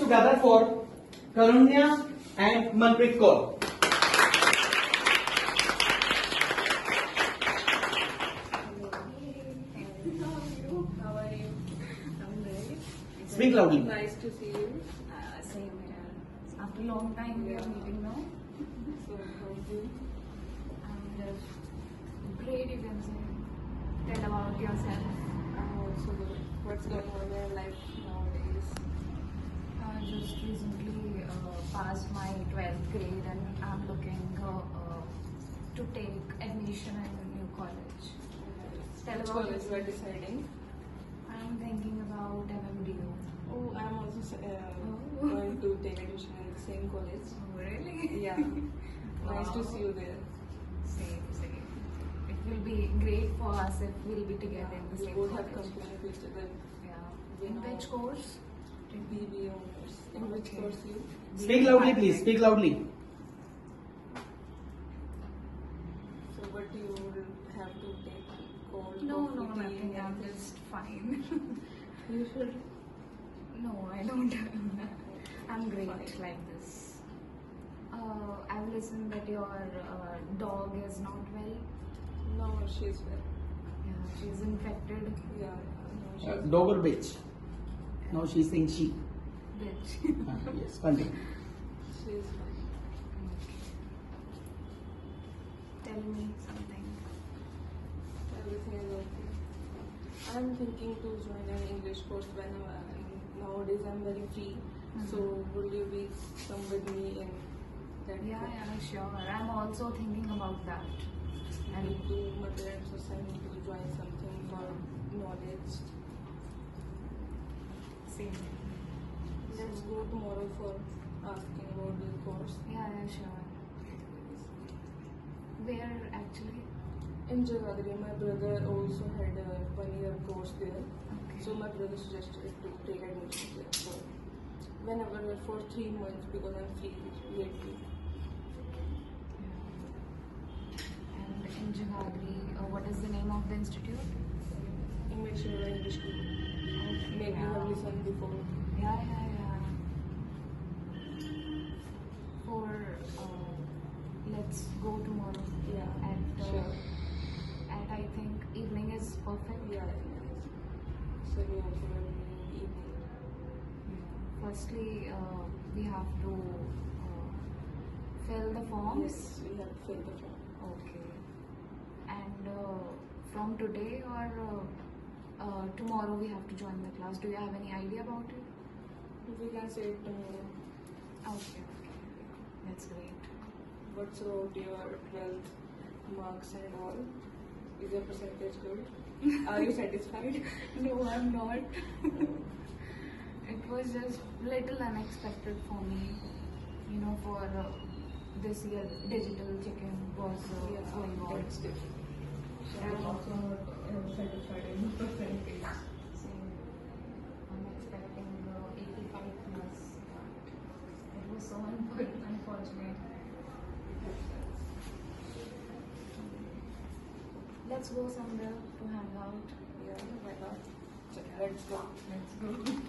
together for Karunya and Manpreet Kaur. How are you? I'm great. Speak loudly. Nice to see you. Same here. After a long time we are meeting now. So, how are you? And great, you can say. Tell about yourself. I'm also good. What's going on in your life nowadays? Just recently passed my 12th grade and I'm looking to take admission in a new college. Tell Which about college yourself. you are deciding? I'm thinking about MMDU. Oh, I'm also going to take admission in the same college. Oh, really? Yeah. Nice to see you there. Same, same. It will be great for us if we'll be together in the We same both have college. company with each other. Yeah. In which course? BBA honors. In which Okay. course you? Speak loudly, please. Speak loudly. So, what you will have to take? Cold, No, coffee, no, tea, nothing. I'm anything? just fine. You should. No, I don't. I'm great Fine. like this. I've listened that your dog is not well. No, she's well. Yeah, she's infected. Yeah, no, she's Dog or bitch? Now she's saying she. Bitch. Yes, continue. she's fine. Tell me something. Everything is okay. I'm thinking to join an English course when nowadays I'm very free. So will you be come with me in that? Yeah, sure. I'm also thinking about that. And to my parents also I need to join something for knowledge. Same. Let's go tomorrow for asking about the course. Yeah, sure. Where actually? In Jagadri, my brother also had a 1-year course there. Okay. So my brother suggested to take admission there. So whenever for 3 months because I'm free lately. And in Jagadri, what is the name of the institute? Umesh Arora English School. Maybe you have listened before. Yeah. For let's go tomorrow. Yeah, At sure. at I think evening is perfect. Yeah, yes. So we also will be in evening. Firstly, we have to fill the forms. Yes, we have to fill the form. Okay. And from today or tomorrow we have to join the class. Do you have any idea about it? We can say it tomorrow. Okay. That's great. What's about your 12th marks and all? Is your percentage good? Are you satisfied? No, I'm not. It was just little unexpected for me. You know, for this year, digital check-in was going on. That's different. So I'm also not satisfied in percentage. Same. I'm expecting 85 plus. But it was so unfortunate. Let's go somewhere to hang out. Yeah, why not? Let's go. Let's go.